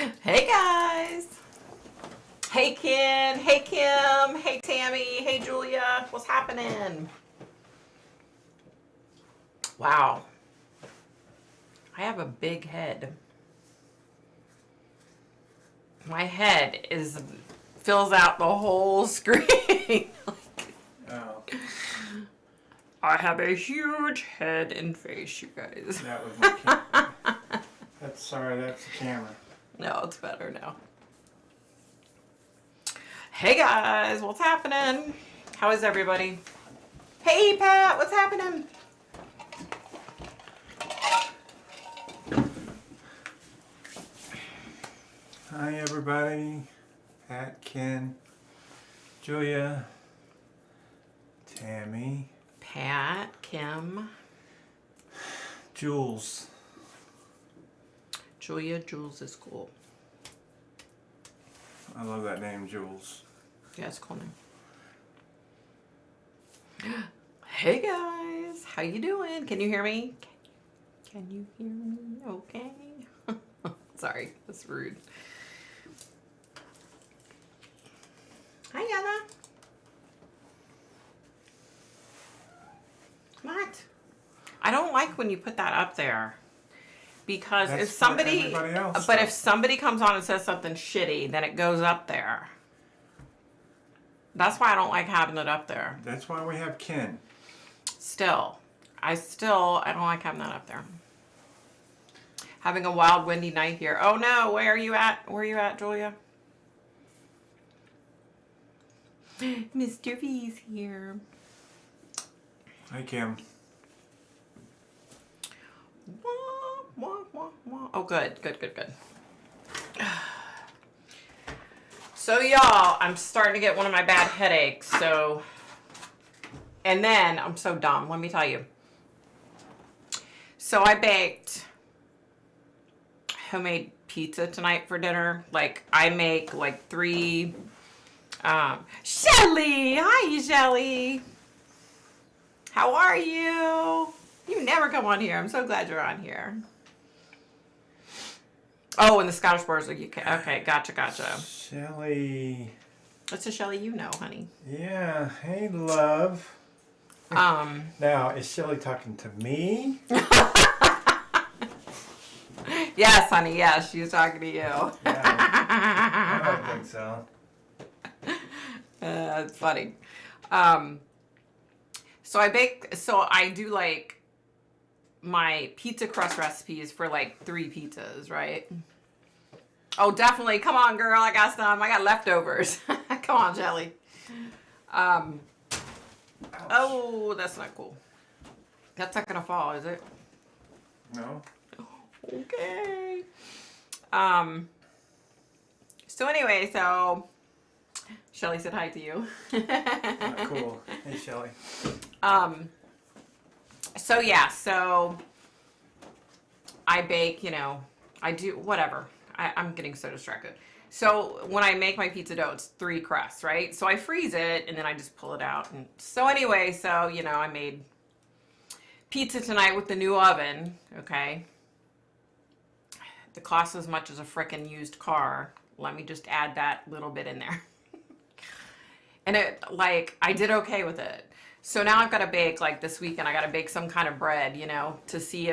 Hey guys. Hey Ken. Hey Kim. Hey Tammy. Hey Julia. What's happening? Wow. I have a big head. My head fills out the whole screen. Oh. I have a huge head and face, you guys. That was my camera. That's the camera. No, it's better now. Hey guys, what's happening? How is everybody? Hey Pat, what's happening? Hi everybody. Pat, Ken, Julia, Tammy, Pat, Kim, Jules. Julia. Jules is cool. I love that name, Jules. Yeah, it's a cool name. Hey guys, how you doing? Can you hear me? Can you hear me? Okay. Sorry, that's rude. Hi, Anna. What? I don't like when you put that up there. Because That's if somebody, for everybody else, but though. if somebody comes on and says something shitty, then it goes up there. That's why I don't like having it up there. That's why we have Ken. I don't like having that up there. Having a wild, windy night here. Oh no, where are you at? Where are you at, Julia? Mr. V's here. Hi, Kim. Oh, good. So, y'all, I'm starting to get one of my bad headaches. So, and then I'm so dumb. Let me tell you. So, I baked homemade pizza tonight for dinner. Like, I make like 3. Shelly! Hi, Shelly! How are you? You never come on here. I'm so glad you're on here. Oh, and the Scottish Bars are UK. Okay, gotcha. Shelly. That's a Shelly you know, honey. Yeah. Hey, love. Now, is Shelly talking to me? Yes, honey. Yes, she's talking to you. Yeah, I don't think so. It's funny. So I do like my pizza crust recipes for like 3 pizzas, right? Oh, definitely. Come on, girl. I got some. I got leftovers. Come on, Shelly. Oh, that's not cool. That's not gonna fall, is it? No. Okay. So anyway, Shelly said hi to you. Cool. Hey, Shelly. So I bake, I do whatever. I'm getting so distracted. So when I make my pizza dough, it's 3 crusts, right? So I freeze it and then I just pull it out. And so anyway, I made pizza tonight with the new oven, okay? It costs as much as a frickin' used car. Let me just add that little bit in there. And I did okay with it. So now I've got to bake, this weekend, I got to bake some kind of bread, to see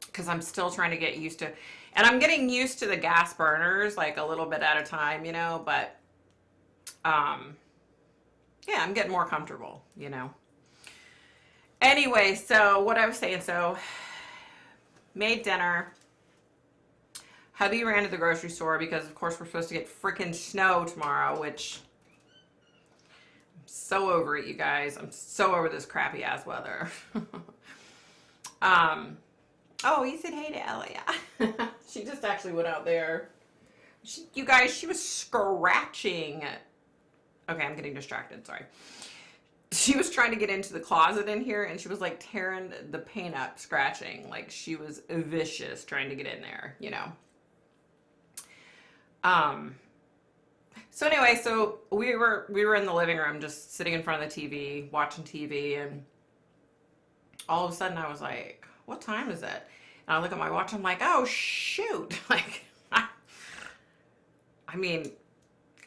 because I'm still trying to get used to, and I'm getting used to the gas burners, a little bit at a time, but, yeah, I'm getting more comfortable, Anyway, so what I was saying, made dinner. Hubby ran to the grocery store because, of course, we're supposed to get freaking snow tomorrow, which... so over it, you guys. I'm so over this crappy ass weather. Oh, he said hey to Elia. She just actually went out there. You guys, she was scratching. Okay, I'm getting distracted. Sorry. She was trying to get into the closet in here, and she was tearing the paint up, scratching. She was vicious trying to get in there, So anyway, we were in the living room just sitting in front of the TV, watching TV, and all of a sudden I was like, what time is it? And I look at my watch, I'm like, oh shoot. I mean,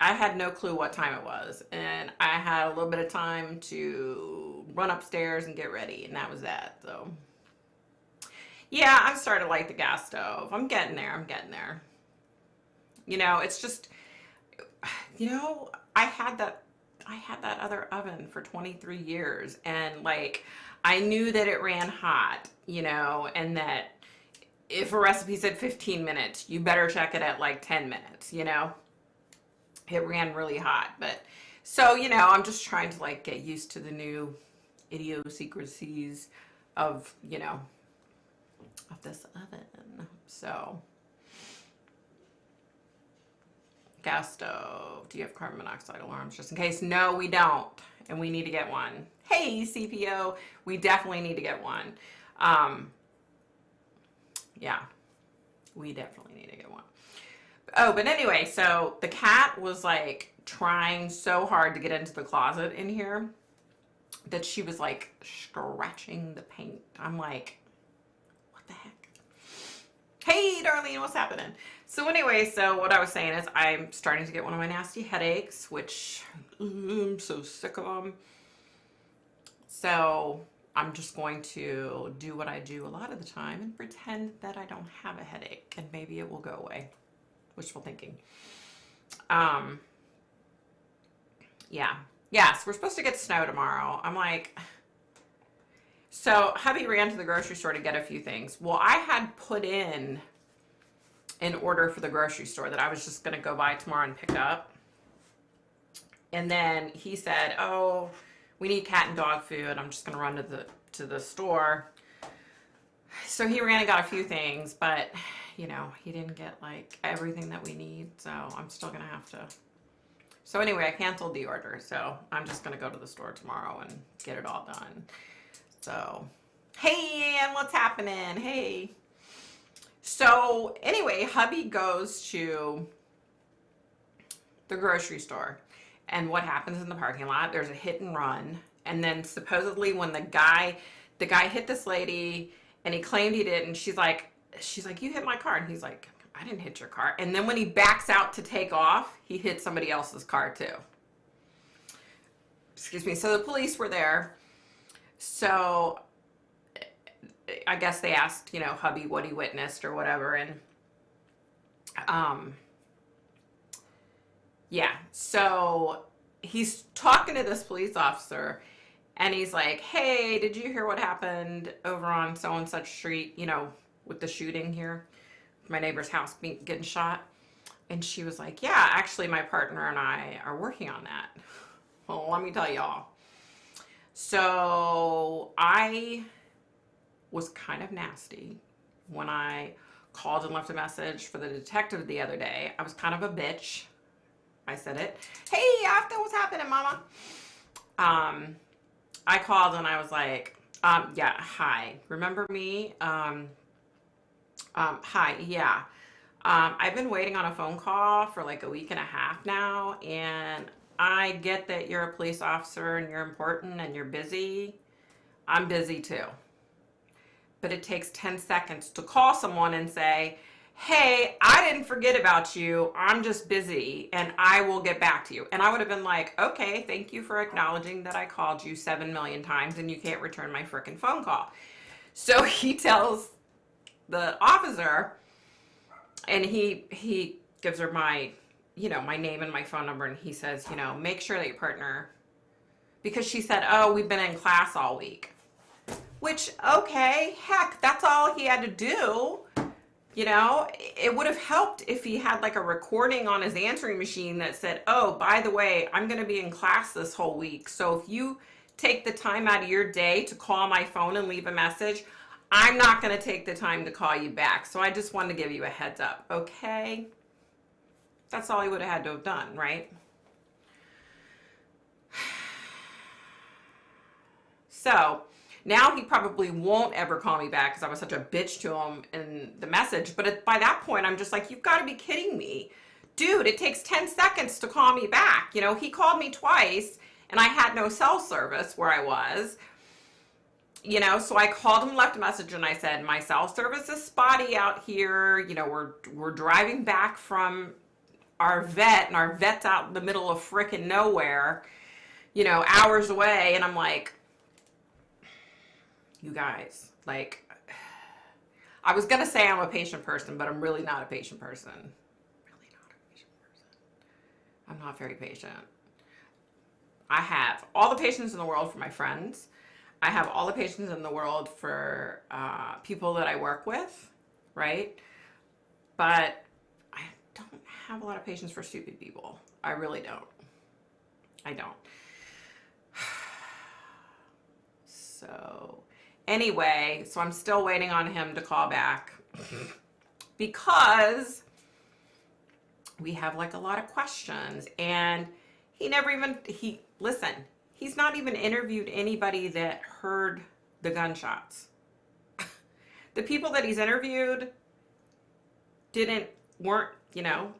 I had no clue what time it was, and I had a little bit of time to run upstairs and get ready, and that was that. So, yeah, I'm starting to like the gas stove. I'm getting there. I'm getting there. You know, it's just, you know, I had that other oven for 23 years, and like I knew that it ran hot, you know, and that if a recipe said 15 minutes, you better check it at like 10 minutes, you know. It ran really hot, but so, you know, I'm just trying to like get used to the new idiosyncrasies of, you know, of this oven. So, gas stove. Do you have carbon monoxide alarms just in case? No, we don't. And we need to get one. Hey, CPO, we definitely need to get one. Yeah, we definitely need to get one. Oh, but anyway, so the cat was like trying so hard to get into the closet in here that she was like scratching the paint. I'm like, what the heck? Hey, Darlene, what's happening? So anyway, so what I was saying is I'm starting to get one of my nasty headaches, which I'm so sick of them. So I'm just going to do what I do a lot of the time and pretend that I don't have a headache, and maybe it will go away. Wishful thinking. Yeah. Yes, we're supposed to get snow tomorrow. I'm like, so hubby ran to the grocery store to get a few things. Well, I had put in an order for the grocery store that I was just going to go by tomorrow and pick up. And then he said, oh, we need cat and dog food. I'm just going to run to the store. So he ran and got a few things, but you know, he didn't get like everything that we need. So I'm still going to have to. So anyway, I canceled the order. So I'm just going to go to the store tomorrow and get it all done. So, hey, Ann, what's happening? Hey. So anyway, hubby goes to the grocery store, and what happens in the parking lot, there's a hit and run. And then supposedly when the guy hit this lady and he claimed he did, and she's like, you hit my car. And he's like, I didn't hit your car. And then when he backs out to take off, he hit somebody else's car too. Excuse me. So the police were there. So I guess they asked, you know, hubby what he witnessed or whatever. And yeah, so he's talking to this police officer, and he's like, hey, did you hear what happened over on so and such street, you know, with the shooting here, my neighbor's house getting shot? And she was like, yeah, actually my partner and I are working on that. Well, let me tell y'all. So I was kind of nasty when I called and left a message for the detective the other day. I was kind of a bitch. I said it. Hey, after what's happening, mama? I called and I was like, yeah, hi, remember me? Hi, yeah. I've been waiting on a phone call for like a week and a half now, and I get that you're a police officer and you're important and you're busy. I'm busy too. But it takes 10 seconds to call someone and say, hey, I didn't forget about you. I'm just busy and I will get back to you. And I would have been like, okay, thank you for acknowledging that I called you 7 million times and you can't return my frickin' phone call. So he tells the officer, and he gives her my, you know, my name and my phone number, and he says, you know, make sure that your partner, because she said, oh, we've been in class all week. Which, okay, heck, that's all he had to do. You know, it would have helped if he had like a recording on his answering machine that said, oh, by the way, I'm going to be in class this whole week. So if you take the time out of your day to call my phone and leave a message, I'm not going to take the time to call you back. So I just wanted to give you a heads up. Okay. That's all he would have had to have done, right? So now he probably won't ever call me back because I was such a bitch to him in the message. But by that point, I'm just like, you've got to be kidding me. Dude, it takes 10 seconds to call me back. You know, he called me twice and I had no cell service where I was. You know, so I called him, left a message, and I said, my cell service is spotty out here. You know, we're driving back from our vet, and our vet's out in the middle of frickin' nowhere, you know, hours away. And I'm like, you guys, like, I was going to say I'm a patient person, but I'm really not a patient person. Really not a patient person. I'm not very patient. I have all the patience in the world for my friends. I have all the patience in the world for people that I work with, right? But I don't have a lot of patience for stupid people. I really don't. I don't. So anyway, so I'm still waiting on him to call back because we have like a lot of questions, and he's not even interviewed anybody that heard the gunshots. The people that he's interviewed weren't, you know,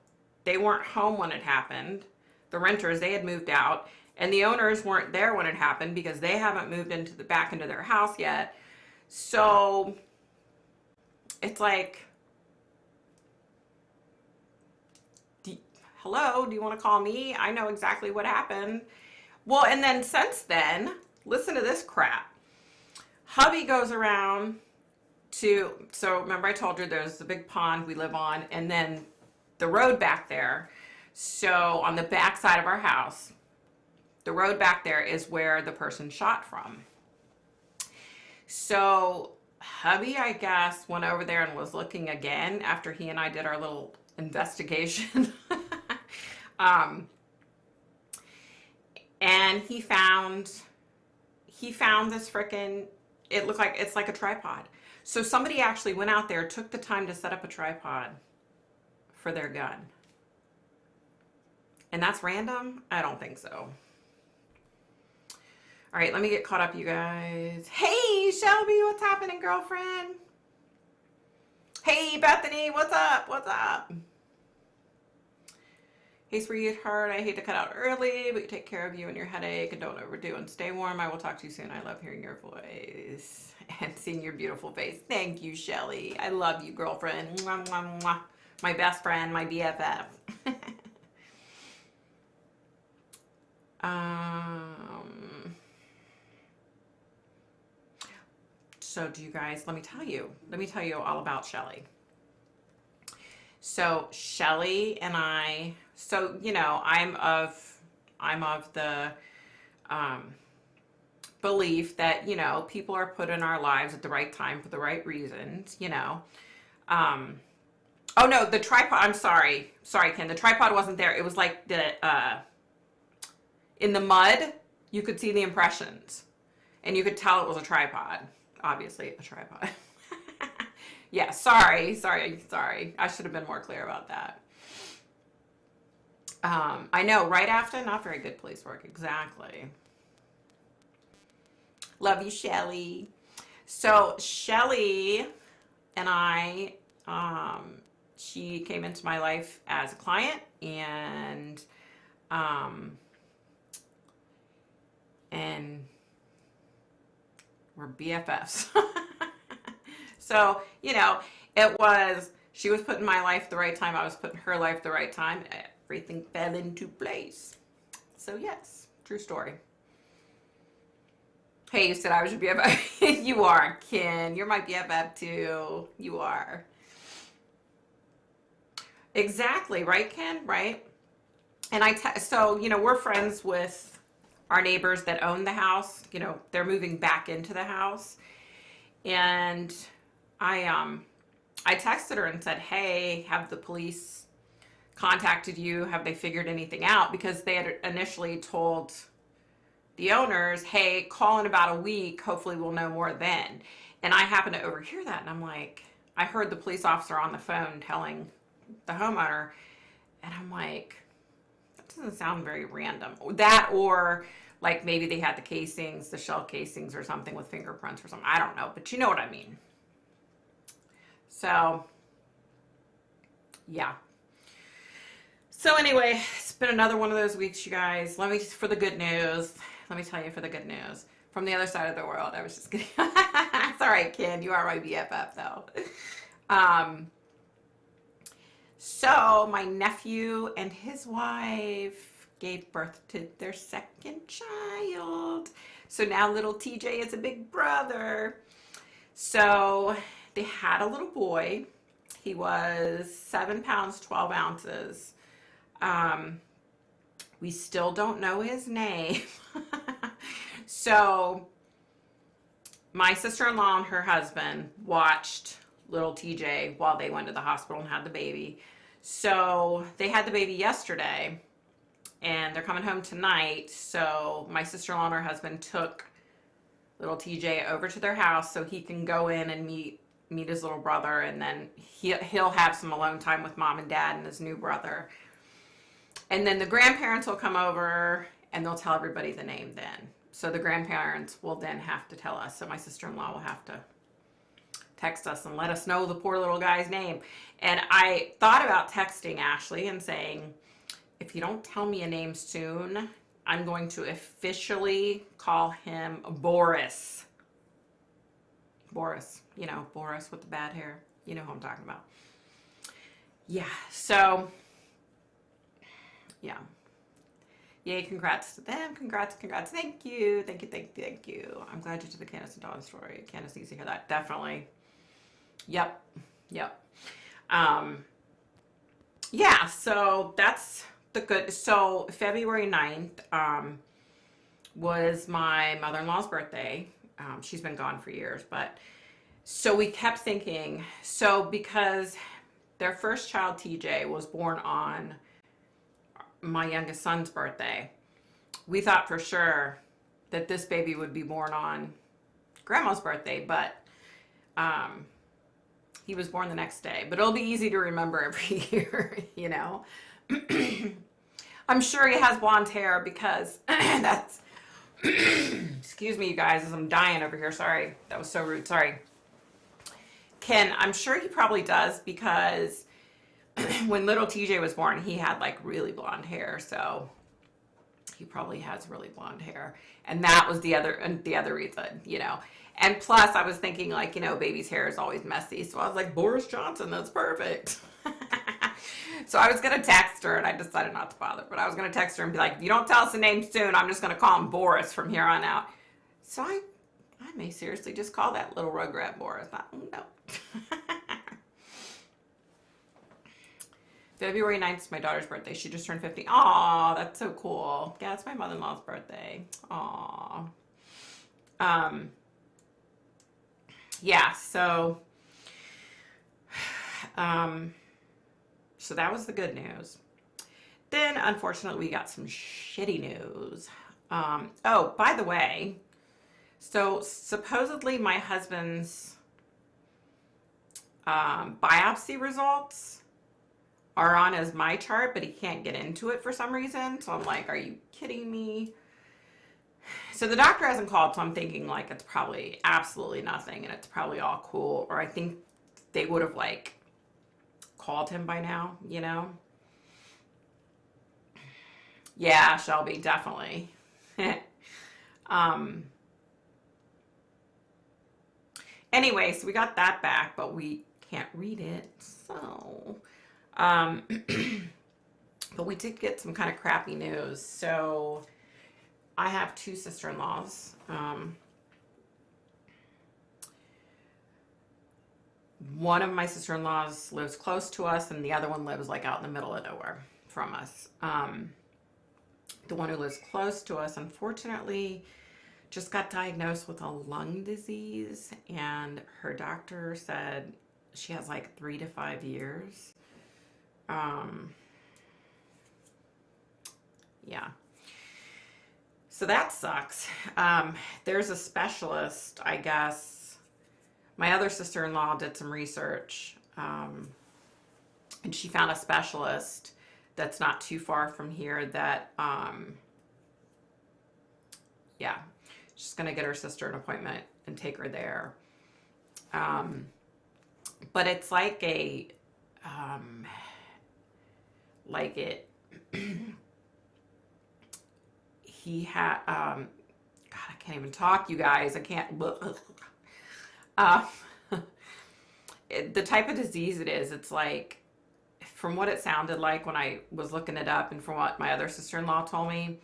they weren't home when it happened. The renters, they had moved out, and the owners weren't there when it happened because they haven't moved back into their house yet. So it's like, hello, do you want to call me? I know exactly what happened. Well, and then since then, listen to this crap. Hubby goes around so remember I told you there's the big pond we live on, and then the road back there. So on the back side of our house, the road back there is where the person shot from. So hubby, I guess, went over there and was looking again after he and I did our little investigation. And he found this frickin', it looked like, it's like a tripod. So somebody actually went out there, took the time to set up a tripod for their gun. And that's random? I don't think so. All right, let me get caught up, you guys. Hey, Shelby, what's happening, girlfriend? Hey, Bethany, what's up? What's up? Hey, sweetheart, I hate to cut out early, but you take care of you and your headache, and don't overdo, and stay warm. I will talk to you soon. I love hearing your voice and seeing your beautiful face. Thank you, Shelly. I love you, girlfriend. Mwah, mwah, mwah. My best friend, my BFF. So do you guys, let me tell you all about Shelly. So Shelly and I, so, you know, I'm of the belief that, you know, people are put in our lives at the right time for the right reasons, you know. Oh no, the tripod, I'm sorry, Ken, the tripod wasn't there. It was like in the mud, you could see the impressions, and you could tell it was a tripod. Obviously, a tripod. Yeah, sorry. I should have been more clear about that. I know, right after, not very good police work, exactly. Love you, Shelly. So Shelly and I, she came into my life as a client, and we're BFFs. So, you know, she was put in my life at the right time. I was put in her life at the right time. Everything fell into place. So yes, true story. Hey, you said I was your BFF. You are, Ken. You're my BFF too. You are. Exactly, right, Ken? Right? And so, you know, we're friends with our neighbors that own the house. You know, they're moving back into the house. And I texted her and said, hey, have the police contacted you? Have they figured anything out? Because they had initially told the owners, hey, call in about a week. Hopefully we'll know more then. And I happened to overhear that. And I'm like, I heard the police officer on the phone telling the homeowner. And I'm like, that doesn't sound very random. That, or like maybe they had the casings, the shell casings or something with fingerprints or something. I don't know, but you know what I mean. So, yeah. So anyway, it's been another one of those weeks, you guys. For the good news, let me tell you for the good news. From the other side of the world, I was just kidding. It's all right, Ken. You are my BFF, though. So my nephew and his wife gave birth to their second child. So now little TJ is a big brother. So they had a little boy. He was 7 pounds, 12 ounces. We still don't know his name. So my sister-in-law and her husband watched little TJ while they went to the hospital and had the baby. So they had the baby yesterday and they're coming home tonight. So my sister-in-law and her husband took little TJ over to their house so he can go in and meet his little brother, and then he'll have some alone time with mom and dad and his new brother. And then the grandparents will come over and they'll tell everybody the name then. So the grandparents will then have to tell us. So my sister-in-law will have to text us and let us know the poor little guy's name. And I thought about texting Ashley and saying, if you don't tell me a name soon, I'm going to officially call him Boris. Boris, you know, Boris with the bad hair. You know who I'm talking about. Yeah, so, yeah. Yay, congrats to them. Congrats. Thank you. I'm glad you did the Candace and Dawn story. Candace needs to hear that. Definitely. Yep. Yeah, so that's the good. So February 9th was my mother-in-law's birthday. She's been gone for years, but so we kept thinking, so because their first child, TJ, was born on my youngest son's birthday, we thought for sure that this baby would be born on grandma's birthday, but he was born the next day. But it'll be easy to remember every year, you know. I'm sure he has blonde hair because that's excuse me, you guys, as I'm dying over here. Sorry, that was so rude. Sorry. I'm sure he probably does, because when little TJ was born, he had like really blonde hair. So he probably has really blonde hair. And that was the other reason, you know. And plus I was thinking, like, you know, baby's hair is always messy. So I was like, Boris Johnson, that's perfect. So I was going to text her, and I decided not to bother, but I was going to text her and be like, if you don't tell us the name soon, I'm just going to call him Boris from here on out. So I may seriously just call that little rugrat Boris. I don't know. February 9th is my daughter's birthday. She just turned 50. Aw, that's so cool. Yeah, it's my mother-in-law's birthday. Aw. Yeah, so that was the good news. Then, unfortunately, we got some shitty news. Oh, by the way, so supposedly my husband's biopsy results are on his my chart, but he can't get into it for some reason. So I'm like, are you kidding me? So the doctor hasn't called, so I'm thinking like it's probably absolutely nothing and it's probably all cool. Or I think they would have like called him by now, you know? Yeah, Shelby, definitely. Anyway, so we got that back, but we can't read it, so but we did get some kind of crappy news. So I have two sister-in-laws. One of my sister-in-laws lives close to us, and the other one lives like out in the middle of nowhere from us. The one who lives close to us, unfortunately, just got diagnosed with a lung disease, and her doctor said she has like 3 to 5 years. Yeah. So that sucks. There's a specialist, I guess. My other sister-in-law did some research, and she found a specialist that's not too far from here that, yeah, she's going to get her sister an appointment and take her there. But it's like a, like it, he had, God, I can't even talk, you guys. I can't, the type of disease it is, it's like from what it sounded like when I was looking it up and from what my other sister-in-law told me,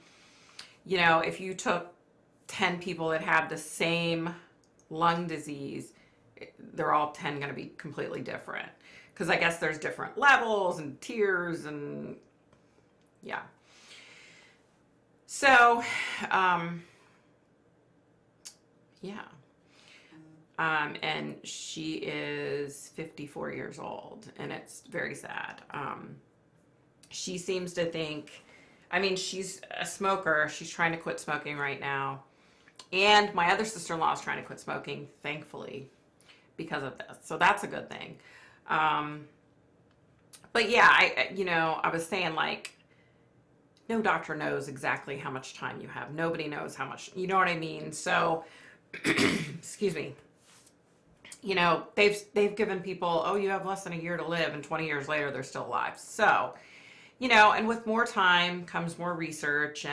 you know, if you took 10 people that have the same lung disease, they're all 10 going to be completely different. Because I guess there's different levels and tiers and yeah. So, yeah. And she is 54 years old, and it's very sad. She seems to think, I mean, she's a smoker. She's trying to quit smoking right now. And my other sister-in-law is trying to quit smoking, thankfully, because of this. So that's a good thing. But yeah, I was saying, like, no doctor knows exactly how much time you have. Nobody knows how much, you know what I mean? So, excuse me. You know, they've given people, oh, you have less than a year to live, and 20 years later they're still alive. So, you know, and with more time comes more research,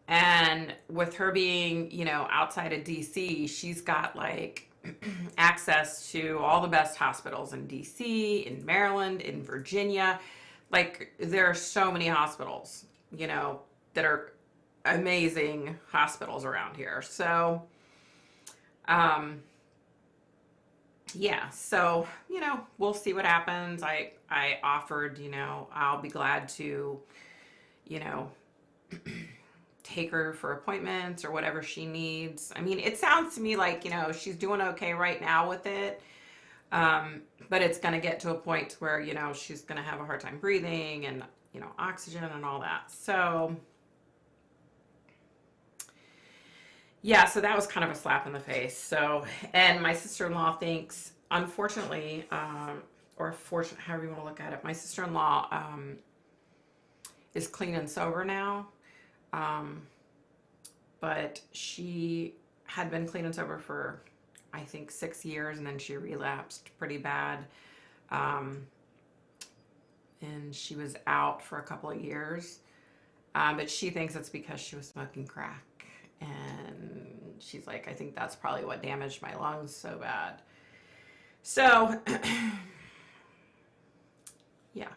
and with her being, you know, outside of DC, she's got like access to all the best hospitals in DC, in Maryland, in Virginia. Like, there are so many hospitals, you know, that are amazing hospitals around here. So, yeah, so, you know, we'll see what happens. I offered, you know, I'll be glad to, you know, take her for appointments or whatever she needs. I mean, it sounds to me like, you know, she's doing okay right now with it. But it's going to get to a point where, you know, she's going to have a hard time breathing and, you know, oxygen and all that. So, yeah, so that was kind of a slap in the face. So, and my sister-in-law thinks, unfortunately, or fortunate, however you want to look at it, my sister-in-law is clean and sober now. But she had been clean and sober for, I think, 6 years, and then she relapsed pretty bad. And she was out for a couple of years. But she thinks it's because she was smoking crack. And she's like, I think that's probably what damaged my lungs so bad. So, yeah.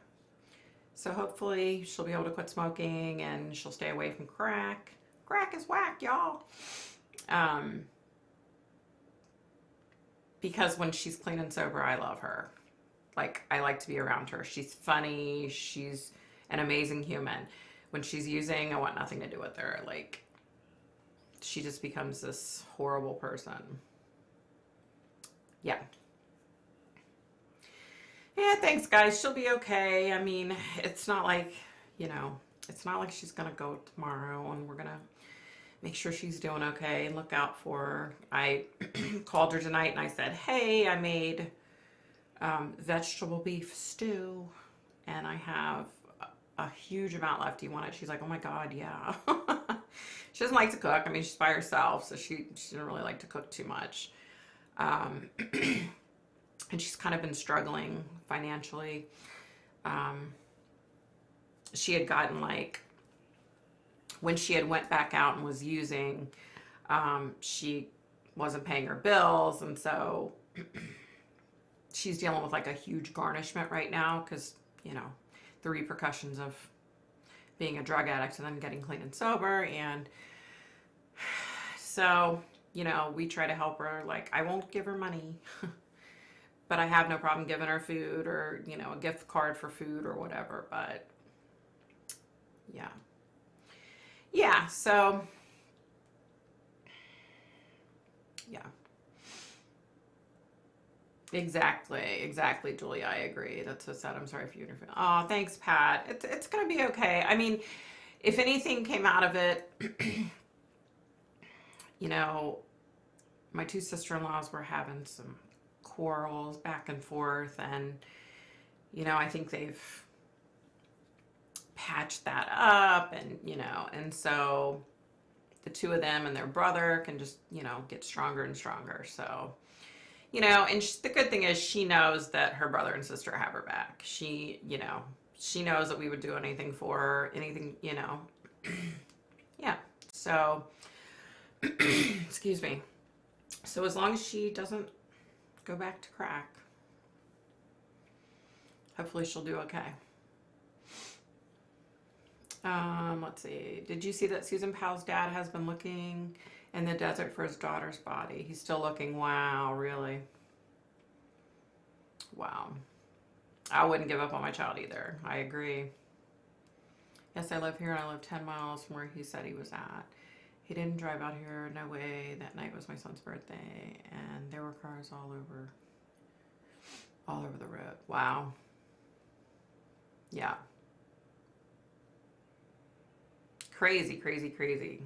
So hopefully she'll be able to quit smoking and she'll stay away from crack. Crack is whack, y'all. Because when she's clean and sober, I love her. Like, I like to be around her. She's funny. She's an amazing human. When she's using, I want nothing to do with her. Like, she just becomes this horrible person. Yeah. Yeah, thanks, guys. She'll be okay. I mean, it's not like, you know, it's not like she's going to go tomorrow and we're going to make sure she's doing okay and look out for her. I called her tonight and I said, hey, I made vegetable beef stew and I have a huge amount left. Do you want it? She's like, oh my God, yeah. She doesn't like to cook. I mean, she's by herself, so she doesn't really like to cook too much. And she's kind of been struggling financially. She had gotten, like, when she had went back out and was using, she wasn't paying her bills, and so she's dealing with like a huge garnishment right now because, you know, the repercussions of being a drug addict and then getting clean and sober. And so, you know, we try to help her. Like, I won't give her money, but I have no problem giving her food or, you know, a gift card for food or whatever. But yeah. Yeah, so yeah. Exactly, Julie. I agree. That's so sad. I'm sorry for you. Oh, thanks, Pat. It's gonna be okay. I mean, if anything came out of it, you know, my two sister-in-laws were having some quarrels back and forth, and you know, I think they've patched that up, and you know, and so the two of them and their brother can just, you know, get stronger and stronger. So, you know, and the good thing is she knows that her brother and sister have her back. She, you know, she knows that we would do anything for her, anything, you know. Yeah. So, excuse me. So as long as she doesn't go back to crack, Hopefully she'll do okay. Let's see. Did you see that Susan Powell's dad has been looking in the desert for his daughter's body? He's still looking. Wow, really? Wow. I wouldn't give up on my child either. I agree. Yes, I live here and I live 10 miles from where he said he was at. He didn't drive out here. No way. That night was my son's birthday and there were cars all over the road. Wow. Yeah. Crazy, crazy, crazy.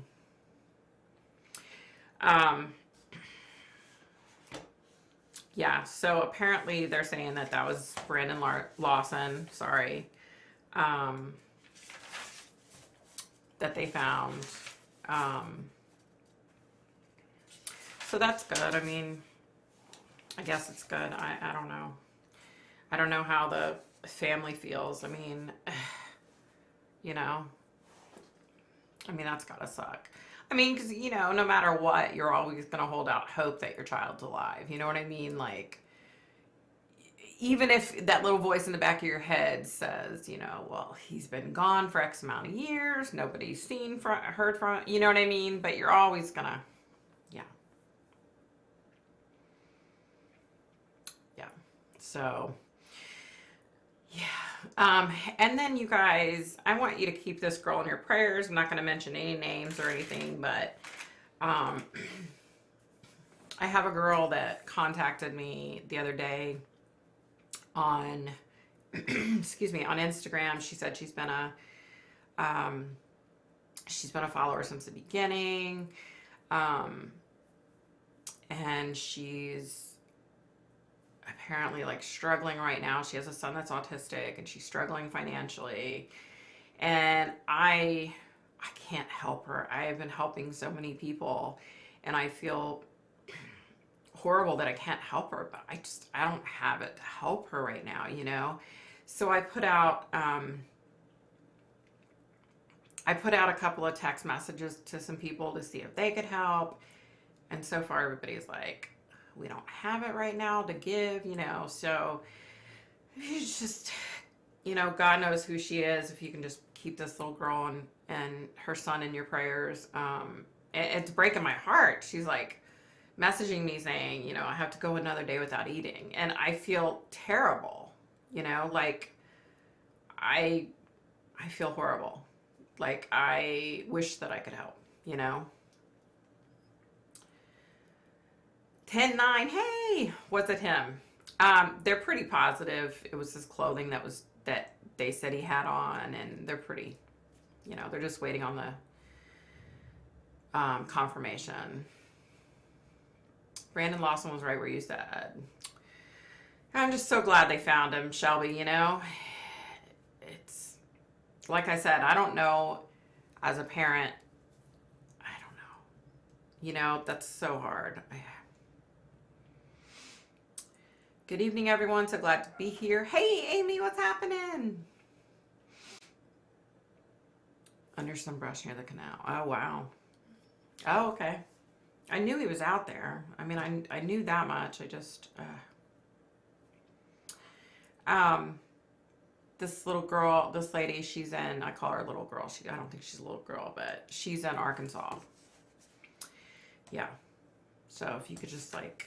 Yeah, so apparently they're saying that that was Brandon Lawson, sorry, that they found. So that's good. I mean, I guess it's good. I don't know. I don't know how the family feels. I mean, you know, I mean, that's gotta suck. I mean, because, you know, no matter what, you're always going to hold out hope that your child's alive. You know what I mean? Like, even if that little voice in the back of your head says, you know, well, he's been gone for X amount of years. Nobody's heard from, you know what I mean? But you're always going to, yeah. Yeah. So, yeah. And then you guys, I want you to keep this girl in your prayers. I'm not going to mention any names or anything, but I have a girl that contacted me the other day on, excuse me, on Instagram. She said she's been a follower since the beginning, and she's apparently like struggling right now. She has a son that's autistic and she's struggling financially, and I can't help her. I have been helping so many people and I feel horrible that I can't help her, but I don't have it to help her right now, you know? So I put out a couple of text messages to some people to see if they could help, and so far everybody's like, we don't have it right now to give, you know. So it's just, you know, God knows who she is. If you can just keep this little girl and her son in your prayers. It's breaking my heart. She's like messaging me saying, you know, I have to go another day without eating, and I feel terrible, you know, like I feel horrible. Like I wish that I could help, you know. 10-9, hey, was it him? They're pretty positive. It was his clothing that they said he had on, and they're pretty, you know, they're just waiting on the confirmation. Brandon Lawson was right where you said. I'm just so glad they found him, Shelby, you know. It's, like I said, I don't know, as a parent, I don't know. You know, that's so hard. Good evening, everyone. So glad to be here. Hey, Amy, what's happening? Under some brush near the canal. Oh, wow. Oh, okay. I knew he was out there. I mean, I knew that much. I just, this little girl, this lady, she's in, I call her a little girl. I don't think she's a little girl, but she's in Arkansas. Yeah. So if you could just like,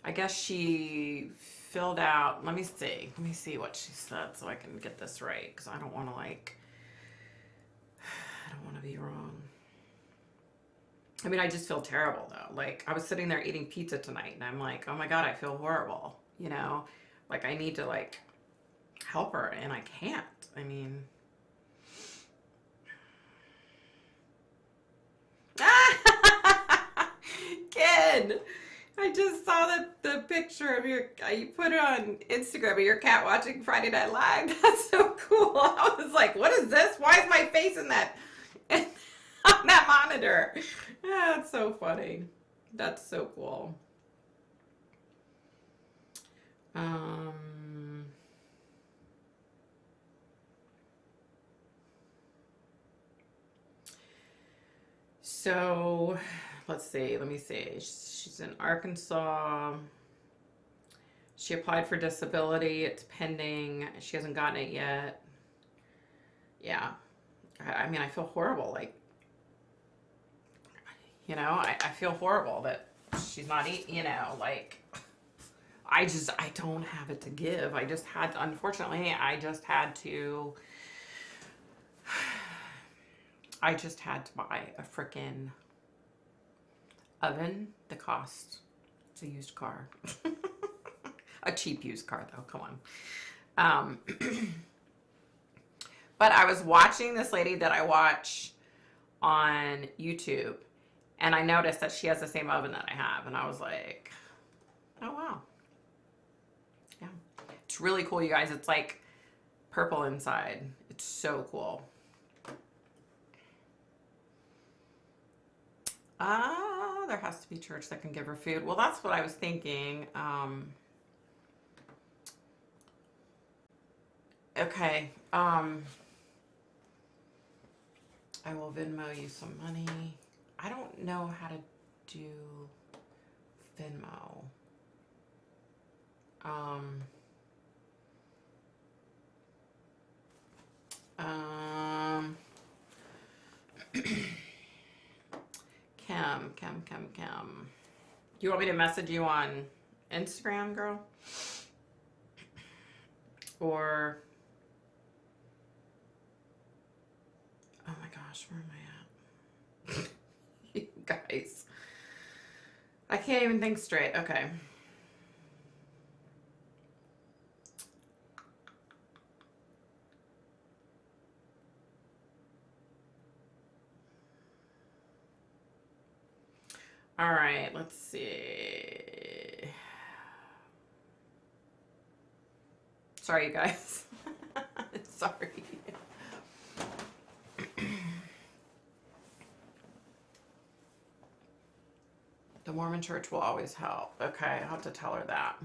I guess she filled out, let me see what she said so I can get this right, because I don't want to like, I don't want to be wrong. I mean, I just feel terrible though. Like I was sitting there eating pizza tonight and I'm like, oh my God, I feel horrible. You know, like I need to like help her and I can't. I mean, kid, I just saw the picture of you put it on Instagram of your cat watching Friday Night Live. That's so cool. I was like, what is this? Why is my face in that on that monitor? That's so funny. That's so cool. So let's see. Let me see. She's in Arkansas. She applied for disability. It's pending. She hasn't gotten it yet. Yeah. I mean, I feel horrible. Like, you know, I feel horrible that she's not eating, you know, like, I don't have it to give. Unfortunately, I just had to buy a freaking oven that cost a used car. A cheap used car, though. Come on. But I was watching this lady that I watch on YouTube, and I noticed that she has the same oven that I have, and I was like, oh, wow. Yeah. It's really cool, you guys. It's like purple inside. It's so cool. There has to be church that can give her food. Well, that's what I was thinking. Okay. I will Venmo you some money. I don't know how to do Venmo. Kim. Do you want me to message you on Instagram, girl? Or, oh my gosh, where am I at? You guys, I can't even think straight. Okay. All right, let's see. Sorry, you guys. Sorry. The Mormon Church will always help. Okay, I'll have to tell her that.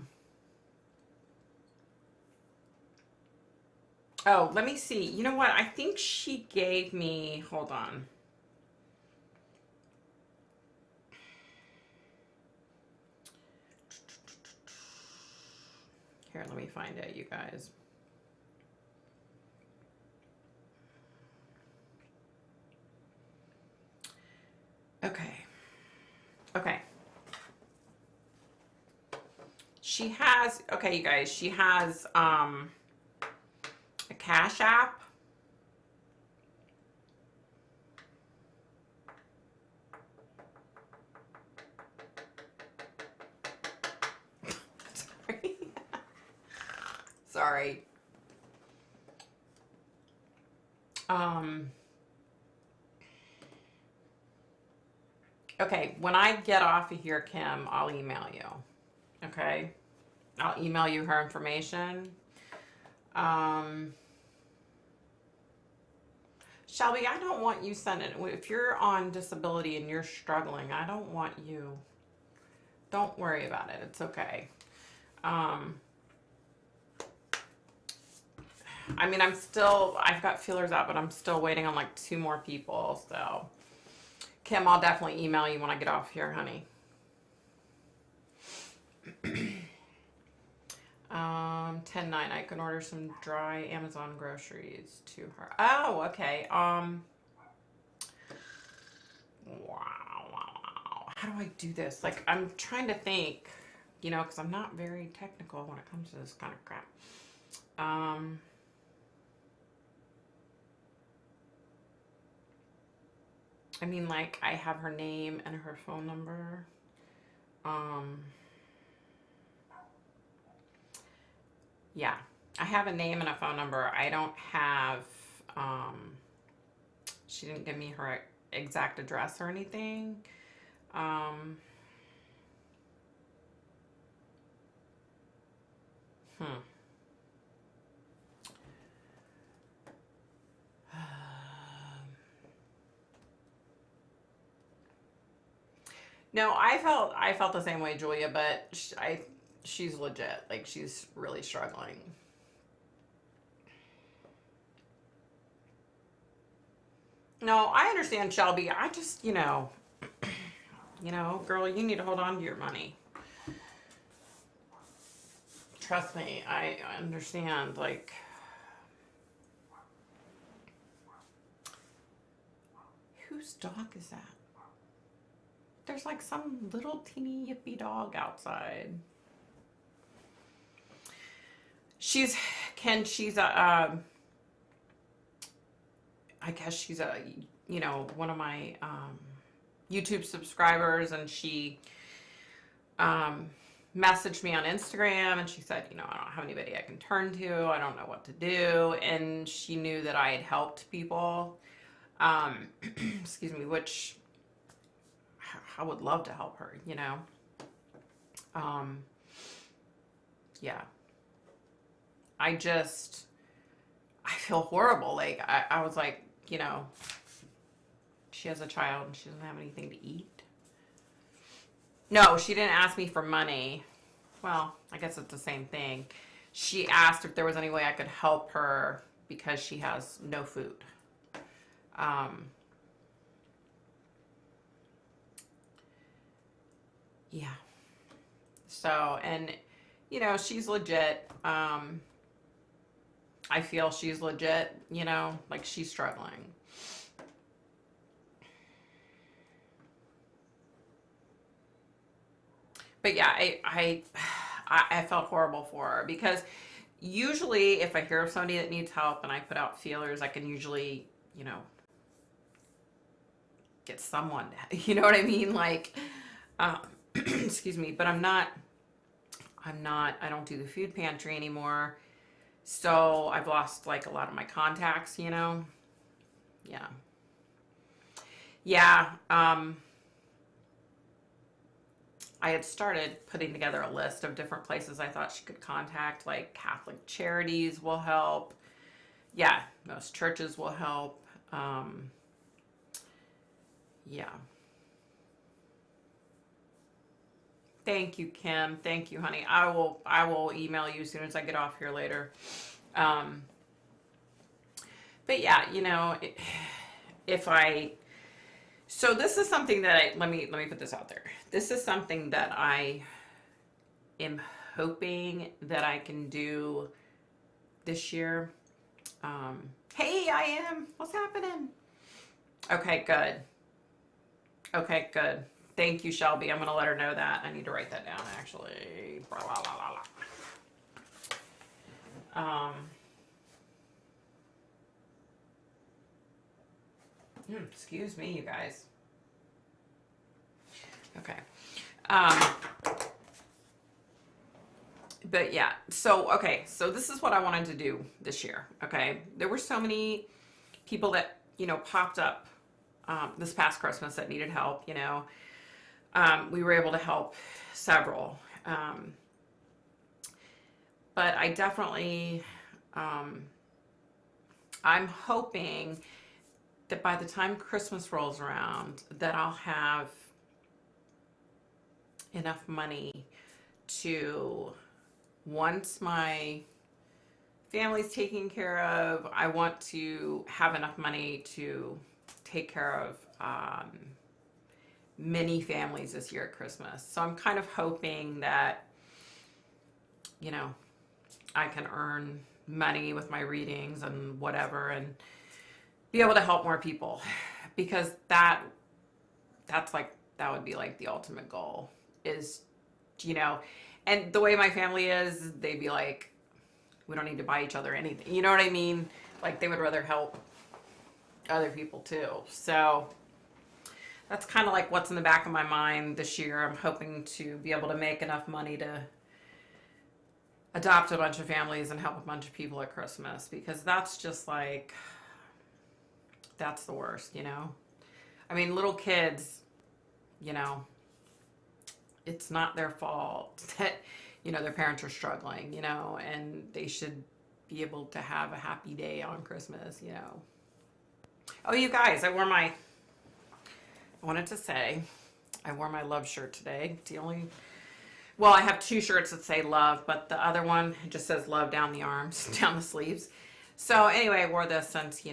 Oh, let me see. You know what? I think she gave me, hold on. Here, let me find it, you guys. Okay. She has, okay, you guys, she has a Cash App. Sorry. Okay, when I get off of here, Kim, I'll email you. Okay? I'll email you her information. Shelby, I don't want you sending, if you're on disability and you're struggling, I don't want you, don't worry about it. It's okay. I mean, I've got feelers out, but I'm still waiting on like 2 more people. So, Kim, I'll definitely email you when I get off here, honey. 10-9, I can order some dry Amazon groceries to her. Oh, okay. Wow. How do I do this? Like, I'm trying to think, you know, because I'm not very technical when it comes to this kind of crap. I mean, like, I have her name and her phone number. Yeah, I have a name and a phone number. I don't have, she didn't give me her exact address or anything. No, I felt the same way, Julia, but she's legit. Like, she's really struggling. No, I understand, Shelby. I just, you know, girl, you need to hold on to your money. trust me, I understand. Like, whose dog is that? There's like some little teeny hippie dog outside. She's a, I guess she's a, one of my YouTube subscribers, and she messaged me on Instagram, and she said, I don't have anybody I can turn to. I don't know what to do. And she knew that I had helped people, excuse me, which I would love to help her, yeah. I feel horrible. Like, I was like, she has a child and she doesn't have anything to eat. No, she didn't ask me for money. Well, I guess it's the same thing. She asked if there was any way I could help her because she has no food. Yeah. So, and, she's legit. I feel she's legit, like she's struggling. But yeah, I felt horrible for her because usually if I hear of somebody that needs help and I put out feelers, I can usually, get someone, you know what I mean? Like, excuse me, but I don't do the food pantry anymore. So I've lost like a lot of my contacts, Yeah. Yeah. I had started putting together a list of different places I thought she could contact, like Catholic charities will help. Yeah, most churches will help. Yeah. Thank you, Kim. Thank you, honey. I will email you as soon as I get off here later. But yeah, so this is something that let me put this out there. This is something that I am hoping that I can do this year. Hey, I am. What's happening? Okay, good. Okay, good. Thank you, Shelby. I'm going to let her know that. I need to write that down, actually. Blah, blah, blah, blah, blah. Excuse me, you guys. Okay. But yeah, so this is what I wanted to do this year. Okay. There were so many people that, popped up this past Christmas that needed help, we were able to help several. But I definitely, I'm hoping that by the time Christmas rolls around, that I'll have enough money to, once my family's taken care of, I want to have enough money to take care of many families this year at Christmas. So I'm kind of hoping that, I can earn money with my readings and whatever and be able to help more people, because that would be like the ultimate goal is, and the way my family is, they'd be like, we don't need to buy each other anything. You know what I mean? Like, they would rather help other people too. So that's kind of like what's in the back of my mind this year. I'm hoping to be able to make enough money to adopt a bunch of families and help a bunch of people at Christmas, because that's just like, that's the worst, I mean, little kids, it's not their fault that, their parents are struggling, and they should be able to have a happy day on Christmas, Oh, you guys, I wanted to say, I wore my love shirt today. It's the only, well, I have two shirts that say love, but the other one just says love down the arms, down the sleeves. So anyway, I wore this since,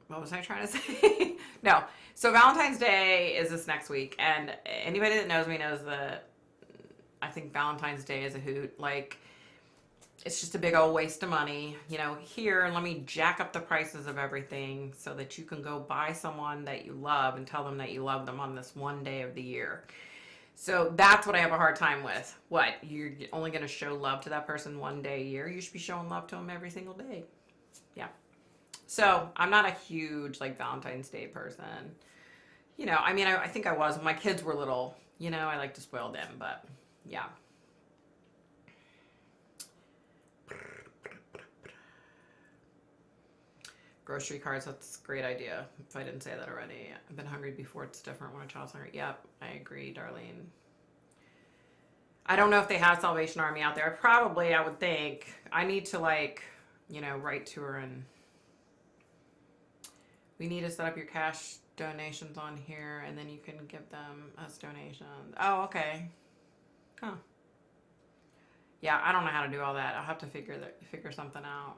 what was I trying to say? No. So Valentine's Day is this next week, and anybody that knows me knows that I think Valentine's Day is a hoot. Like, it's just a big old waste of money. You know, here, let me jack up the prices of everything so that you can go buy someone that you love and tell them that you love them on this one day of the year. So that's what I have a hard time with. What? You're only going to show love to that person one day a year? You should be showing love to them every single day. Yeah. So I'm not a huge, like, Valentine's Day person. You know, I mean, I think I was when my kids were little. You know, I like to spoil them, but yeah. Grocery cards, that's a great idea. If I didn't say that already. I've been hungry before. It's different when a child's hungry. Yep, I agree, Darlene. I don't know if they have Salvation Army out there. Probably, I would think. I need to, like, you know, write to her and... We need to set up your cash donations on here, and then you can give them as donations. Oh, okay. Huh. Yeah, I don't know how to do all that. I'll have to figure something out.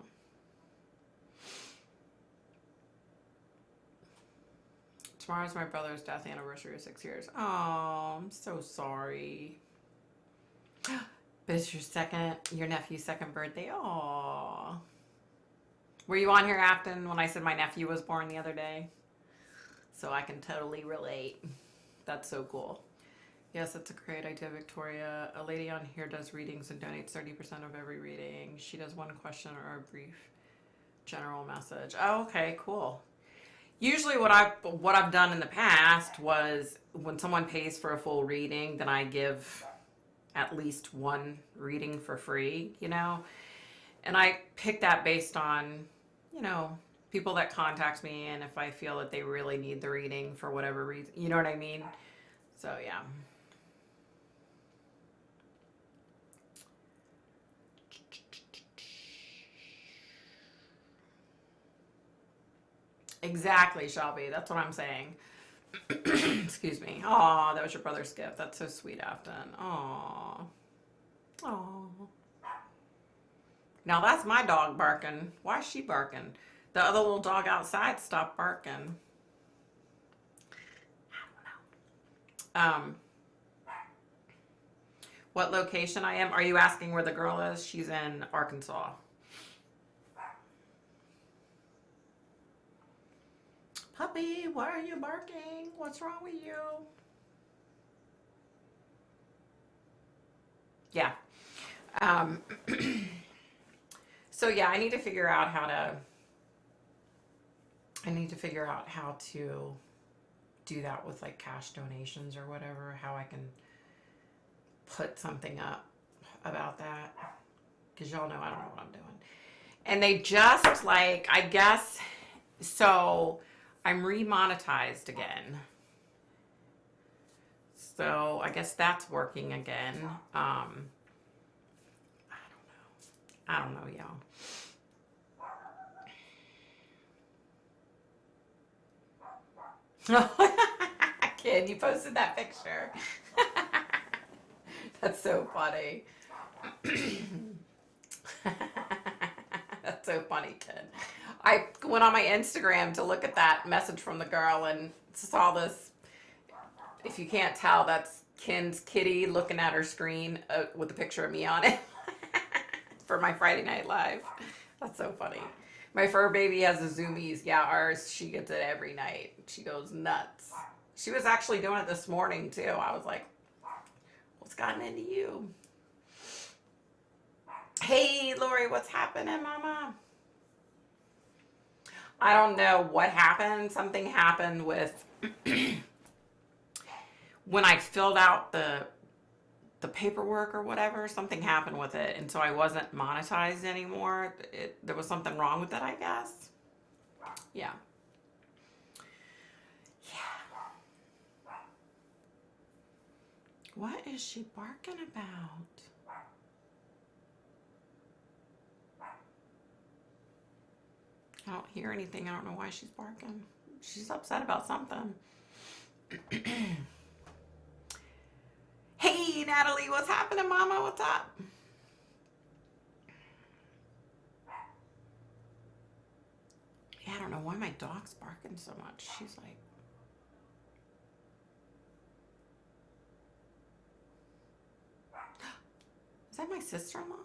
Tomorrow's my brother's death anniversary of 6 years. Oh, I'm so sorry. But it's your nephew's second birthday. Oh. Were you on here, Afton, when I said my nephew was born the other day? So I can totally relate. That's so cool. Yes, that's a great idea, Victoria. A lady on here does readings and donates 30% of every reading. She does one question or a brief general message. Oh, okay, cool. Usually what I've done in the past was when someone pays for a full reading, then I give at least one reading for free, you know? And I pick that based on, you know, people that contact me and if I feel that they really need the reading for whatever reason, you know what I mean? So, yeah. Exactly, Shelby. That's what I'm saying. Excuse me. Aw, that was your brother's gift. That's so sweet, Afton. Aw. Aw. Now that's my dog barking. Why is she barking? The other little dog outside stopped barking. I don't know. What location I am? Are you asking where the girl is? She's in Arkansas. Puppy, why are you barking? What's wrong with you? Yeah. So yeah, I need to figure out how to do that with like cash donations or whatever, how I can put something up about that. Because y'all know I don't know what I'm doing. And they just like, I guess, so I'm remonetized again. So I guess that's working again. I don't know, y'all. Kid, you posted that picture. That's so funny. That's so funny, kid. I went on my Instagram to look at that message from the girl and saw this. If you can't tell, that's Ken's kitty looking at her screen with a picture of me on it for my Friday Night Live. That's so funny. My fur baby has the zoomies. Yeah, ours, she gets it every night. She goes nuts. She was actually doing it this morning, too. I was like, what's gotten into you? Hey, Lori, what's happening, Mama? I don't know what happened. Something happened with when I filled out the paperwork or whatever, something happened with it, and so I wasn't monetized anymore. There was something wrong with it, I guess. Yeah. Yeah. What is she barking about? I don't hear anything. I don't know why she's barking. She's upset about something. Hey, Natalie, what's happening, Mama? What's up? Yeah, I don't know know why my dog's barking so much. She's like... Is that my sister-in-law?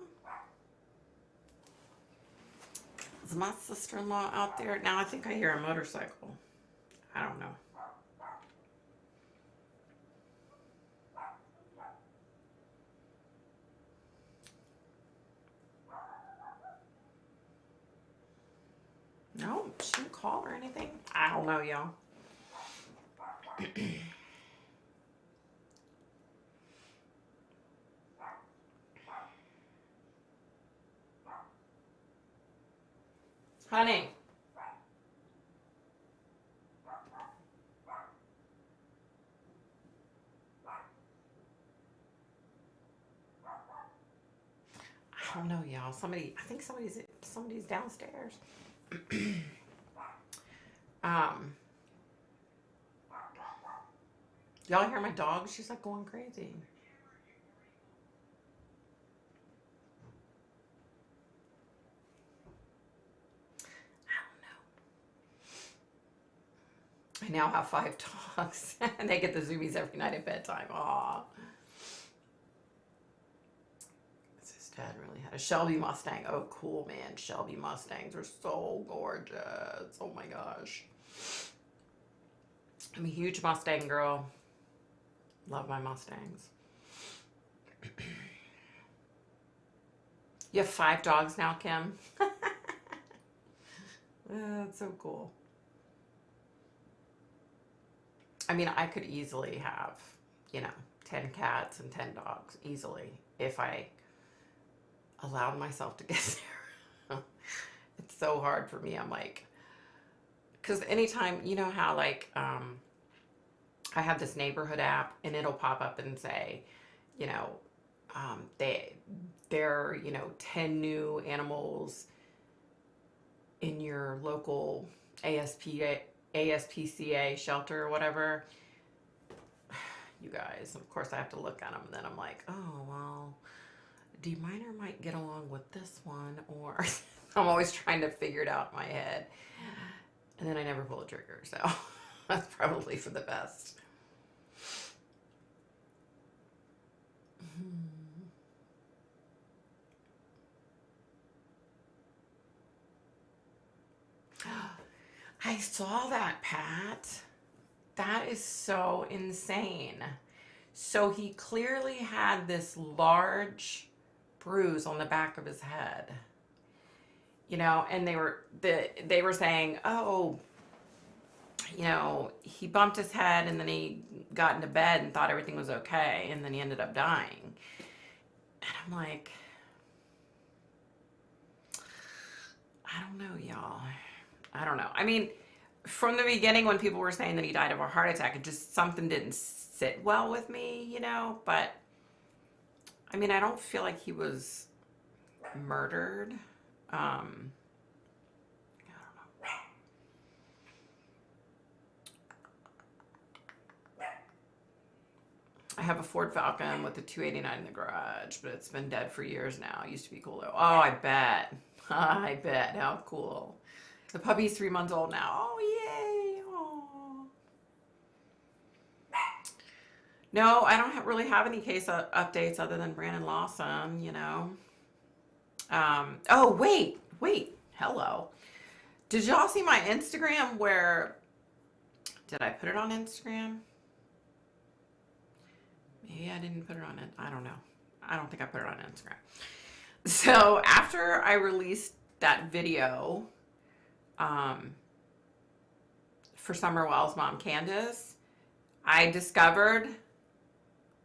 Is my sister-in-law out there? Now I think I hear a motorcycle. I don't know. No, she didn't call or anything. I don't know, y'all. Honey. I don't know, y'all. I think somebody's downstairs. Y'all hear my dog? She's like going crazy. I now have 5 dogs, and they get the zoomies every night at bedtime. Aw. His dad really had a Shelby Mustang. Oh, cool, man. Shelby Mustangs are so gorgeous. Oh, my gosh. I'm a huge Mustang girl. Love my Mustangs. You have 5 dogs now, Kim? That's so cool. I mean, I could easily have, 10 cats and 10 dogs, easily, if I allowed myself to get there. It's so hard for me. I'm like, because anytime, you know how, like, I have this neighborhood app, and it'll pop up and say, there are, 10 new animals in your local ASPCA shelter or whatever. You guys, of course I have to look at them, and then I'm like, oh, well, D-Minor might get along with this one, or I'm always trying to figure it out in my head, and then I never pull the trigger, so that's probably for the best. I saw that, Pat. That is so insane. So he clearly had this large bruise on the back of his head. And they were saying, oh, he bumped his head and then he got into bed and thought everything was okay, and then he ended up dying. And I'm like, I don't know, y'all. I don't know. I mean, from the beginning, when people were saying that he died of a heart attack, it just, something didn't sit well with me, but I mean, I don't feel like he was murdered. I don't know. I have a Ford Falcon with a 289 in the garage, but it's been dead for years now. It used to be cool though. Oh, I bet. I bet. How cool. The puppy's 3 months old now. Oh, yay. Oh. No, I don't really have any case updates other than Brandon Lawson, Oh, wait. Hello. Did y'all see my Instagram where... Did I put it on Instagram? Maybe I didn't put it on it. I don't know. I don't think I put it on Instagram. So after I released that video for Summer Wells' mom, Candace, I discovered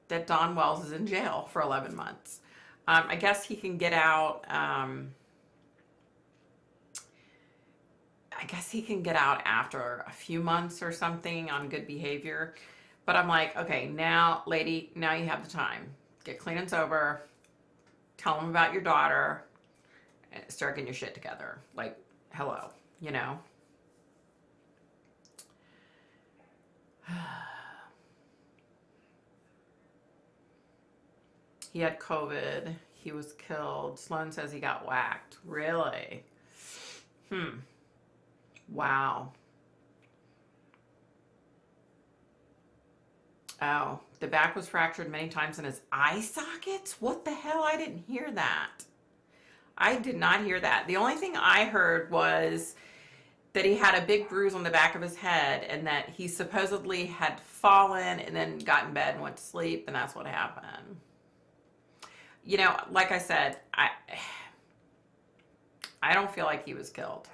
that Don Wells is in jail for 11 months. I guess he can get out. I guess he can get out after a few months or something on good behavior. But I'm like, okay, now, lady, now you have the time. Get clean and sober. Tell him about your daughter. And start getting your shit together. Like, hello, He had COVID. He was killed. Sloan says he got whacked. Really? Wow. Oh, the back was fractured many times in his eye sockets? What the hell? I didn't hear that. I did not hear that. The only thing I heard was that he had a big bruise on the back of his head and that he supposedly had fallen and then got in bed and went to sleep, and that's what happened. You know, like I said, I don't feel like he was killed.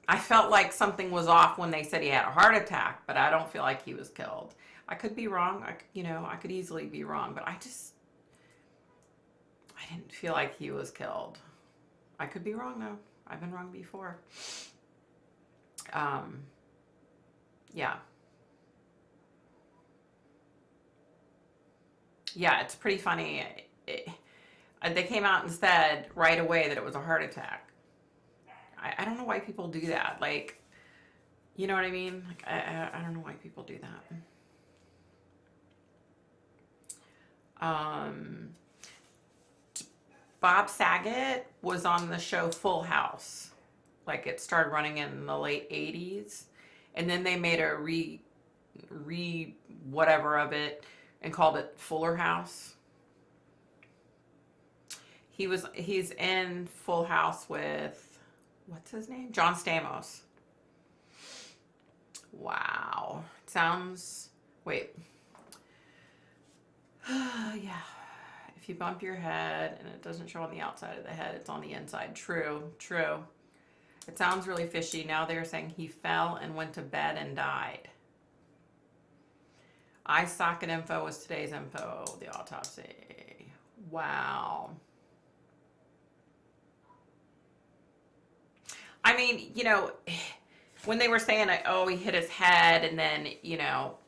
I felt like something was off when they said he had a heart attack, but I don't feel like he was killed. I could be wrong. I could easily be wrong, but I didn't feel like he was killed. I could be wrong though. I've been wrong before. Yeah. Yeah, it's pretty funny. They came out and said right away that it was a heart attack. I don't know why people do that. Like, you know what I mean? Like, I don't know why people do that. Bob Saget was on the show Full House. Like, it started running in the late 80s. And then they made a whatever of it and called it Fuller House. He's in Full House with, what's his name? John Stamos. Wow. Sounds, wait. Yeah. If you bump your head and it doesn't show on the outside of the head, it's on the inside. True, true. It sounds really fishy. Now they're saying he fell and went to bed and died. Eye socket info was today's info, the autopsy. Wow. I mean, you know, when they were saying, oh, he hit his head and then, you know,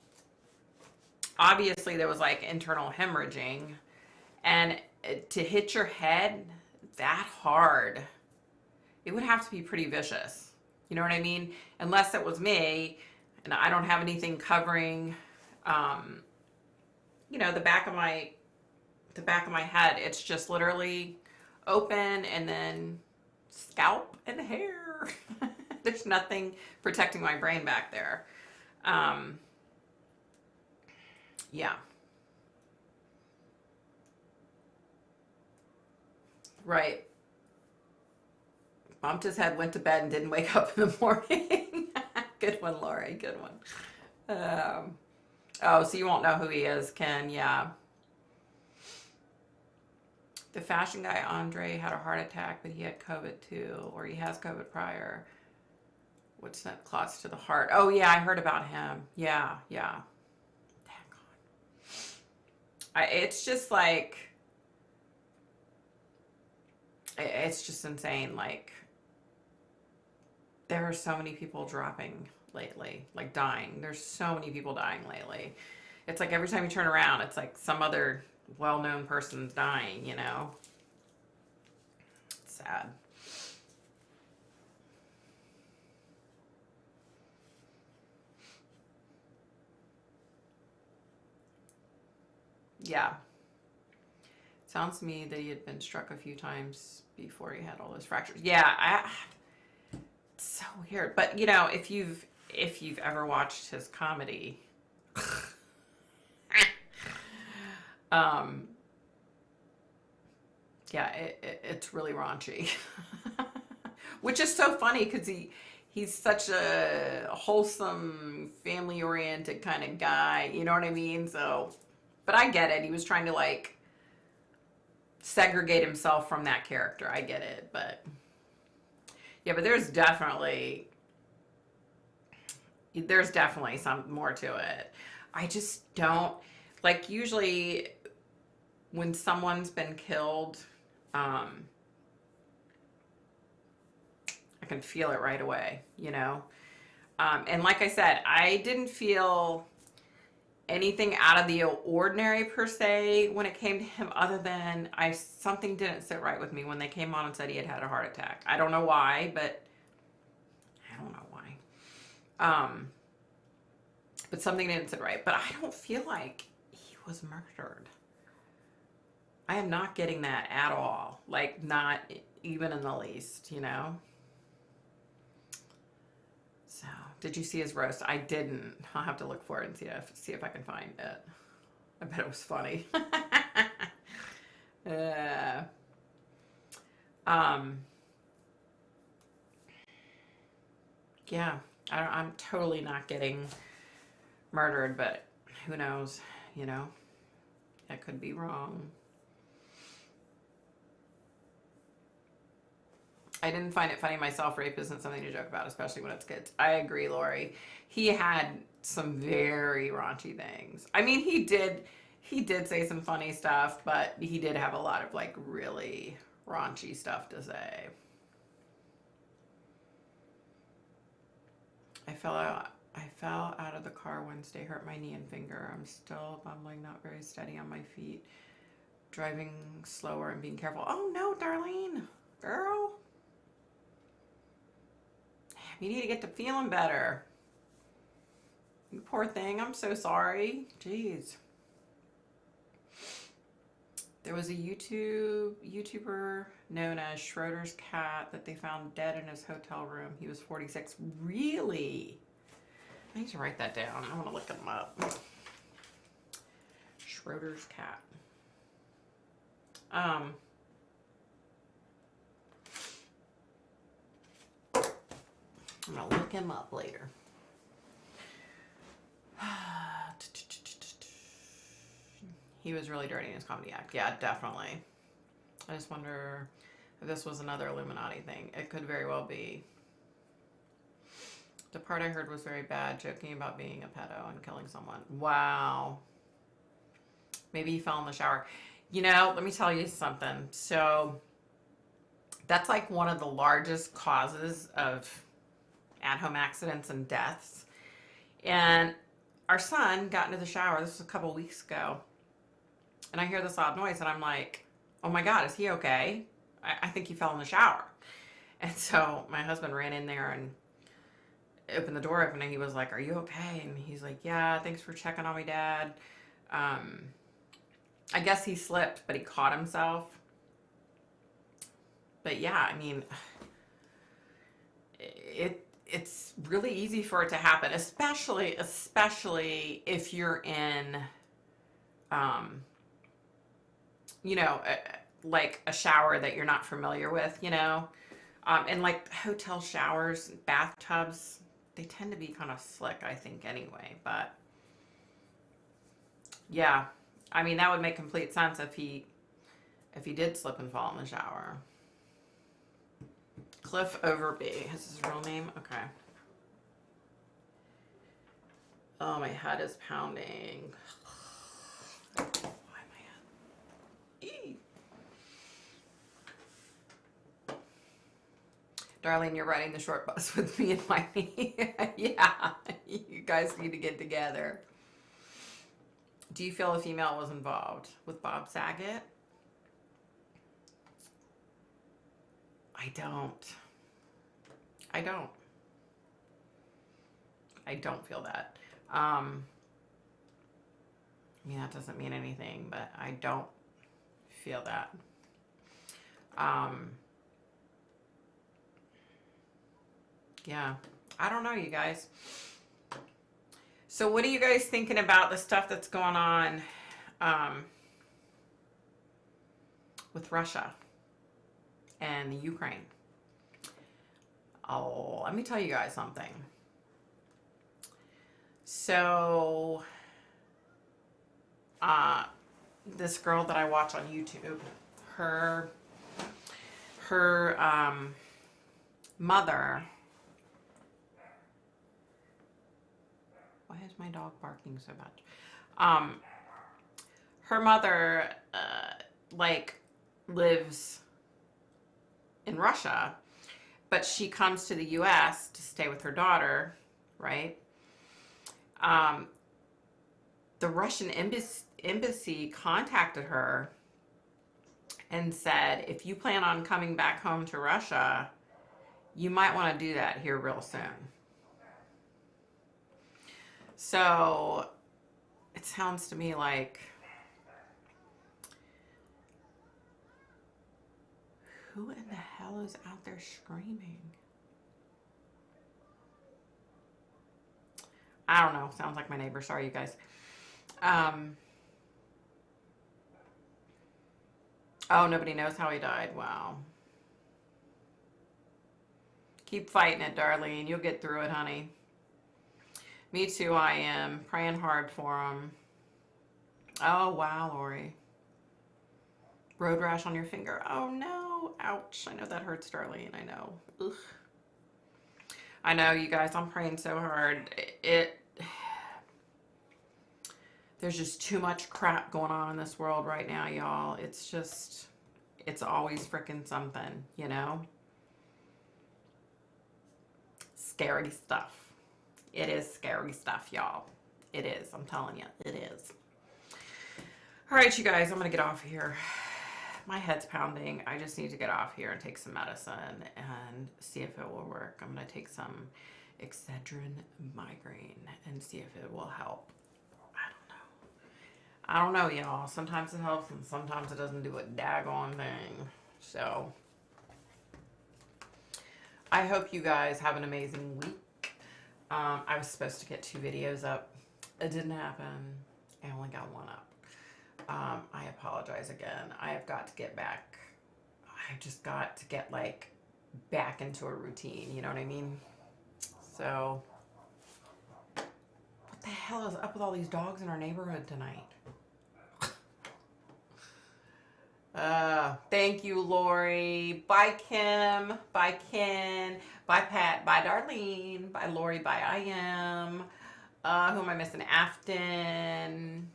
obviously there was like internal hemorrhaging. And to hit your head that hard, it would have to be pretty vicious. You know what I mean? Unless it was me and I don't have anything covering, you know, the back of my head. It's just literally open and then scalp and hair. There's nothing protecting my brain back there. Yeah. Right. Bumped his head, went to bed, and didn't wake up in the morning. Good one, Lori. Good one. Oh, so you won't know who he is, Ken. Yeah. The fashion guy, Andre, had a heart attack, but he had COVID too, or he has COVID prior. What sent clots to the heart? Oh, yeah, I heard about him. Yeah, yeah. Dang on. It's just like, it's just insane. Like, there are so many people dropping lately, like dying. There's so many people dying lately. It's like every time you turn around, it's like some other well-known person's dying, you know? It's sad. Yeah. Sounds to me that he had been struck a few times before he had all those fractures. Yeah, it's so weird. But you know, if you've ever watched his comedy, yeah, it's really raunchy, which is so funny because he's such a wholesome, family-oriented kind of guy. You know what I mean? So, but I get it. He was trying to like segregate himself from that character. I get it, but yeah, but there's definitely some more to it. I just don't like, usually when someone's been killed, I can feel it right away, you know? And like I said, I didn't feel anything out of the ordinary per se when it came to him, other than something didn't sit right with me when they came on and said he had a heart attack. I don't know why, but I don't know why. But something didn't sit right. But I don't feel like he was murdered. I am not getting that at all. Like, not even in the least, you know? Did you see his roast? I didn't. I'll have to look for it and see if I can find it. I bet it was funny. Yeah, I'm totally not getting murdered, but who knows, you know? I could be wrong. I didn't find it funny myself. Rape isn't something to joke about, especially when it's kids. I agree, Lori. He had some very raunchy things. I mean, he did say some funny stuff, but he did have a lot of like really raunchy stuff to say. I fell out of the car Wednesday, hurt my knee and finger. I'm still bumbling, not very steady on my feet. Driving slower and being careful. Oh no, Darlene. Girl. You need to get to feeling better. You poor thing. I'm so sorry. Jeez. There was a YouTuber known as Schroeder's Cat that they found dead in his hotel room. He was 46. Really? I need to write that down. I want to look him up. Schroeder's Cat. I'm going to look him up later. He was really dirty in his comedy act. Yeah, definitely. I just wonder if this was another Illuminati thing. It could very well be. The part I heard was very bad, joking about being a pedo and killing someone. Wow. Maybe he fell in the shower. You know, let me tell you something. So that's like one of the largest causes of at-home accidents and deaths. And our son got into the shower. This was a couple weeks ago. And I hear this loud noise, and I'm like, oh my God, is he okay? I think he fell in the shower. And so my husband ran in there and opened the door open, and he was like, are you okay? And he's like, yeah, thanks for checking on me, Dad. I guess he slipped, but he caught himself. But yeah, I mean, it's really easy for it to happen, especially if you're in, you know, like a shower that you're not familiar with, you know, and like hotel showers, bathtubs, they tend to be kind of slick, I think, anyway. But yeah, I mean, that would make complete sense if he did slip and fall in the shower. Cliff Overby, is his real name? Okay. Oh, my head is pounding. Why am I at? Darlene, you're riding the short bus with me and Mikey. Yeah, you guys need to get together. Do you feel a female was involved with Bob Saget? I don't feel that. I mean, that doesn't mean anything, but I don't feel that. Yeah, I don't know, you guys. So what are you guys thinking about the stuff that's going on with Russia and the Ukraine? Oh, let me tell you guys something. So, this girl that I watch on YouTube, her mother. Why is my dog barking so much? Her mother, like, lives in Russia, but she comes to the U.S. to stay with her daughter, right? The Russian embassy contacted her and said, if you plan on coming back home to Russia, you might want to do that here real soon. So it sounds to me like, who in the hell is out there screaming? I don't know. Sounds like my neighbor. Sorry, you guys. Oh, nobody knows how he died. Wow. Keep fighting it, Darlene. You'll get through it, honey. Me too, I am. Praying hard for him. Oh, wow, Lori. Road rash on your finger. Oh, no. Ouch. I know that hurts, Darlene. I know. Ugh. I know, you guys. I'm praying so hard. There's just too much crap going on in this world right now, y'all. It's just, it's always freaking something, you know? Scary stuff. It is scary stuff, y'all. It is. I'm telling you, it is. All right, you guys, I'm going to get off here. My head's pounding. I just need to get off here and take some medicine and see if it will work. I'm going to take some Excedrin migraine and see if it will help. I don't know, y'all. Sometimes it helps and sometimes it doesn't do a daggone thing. So I hope you guys have an amazing week. I was supposed to get 2 videos up. It didn't happen. I only got 1 up. I apologize again. I have got to get back. I just got to get like back into a routine. You know what I mean? So what the hell is up with all these dogs in our neighborhood tonight? Thank you, Lori. Bye, Kim. Bye, Ken. Bye, Pat. Bye, Darlene. Bye, Lori. Bye, I am. Who am I missing? Afton.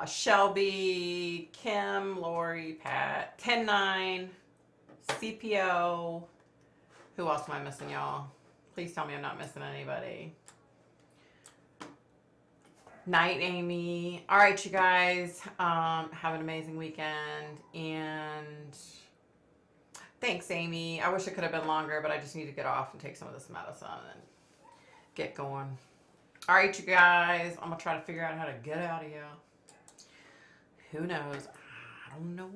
Shelby. Kim. Lori. Pat. 10-9. CPO. Who else am I missing, y'all? Please tell me I'm not missing anybody. Night, Amy. All right, you guys. Have an amazing weekend. And thanks, Amy. I wish it could have been longer, but I just need to get off and take some of this medicine and get going. All right, you guys. I'm going to try to figure out how to get out of here. Who knows? I don't know.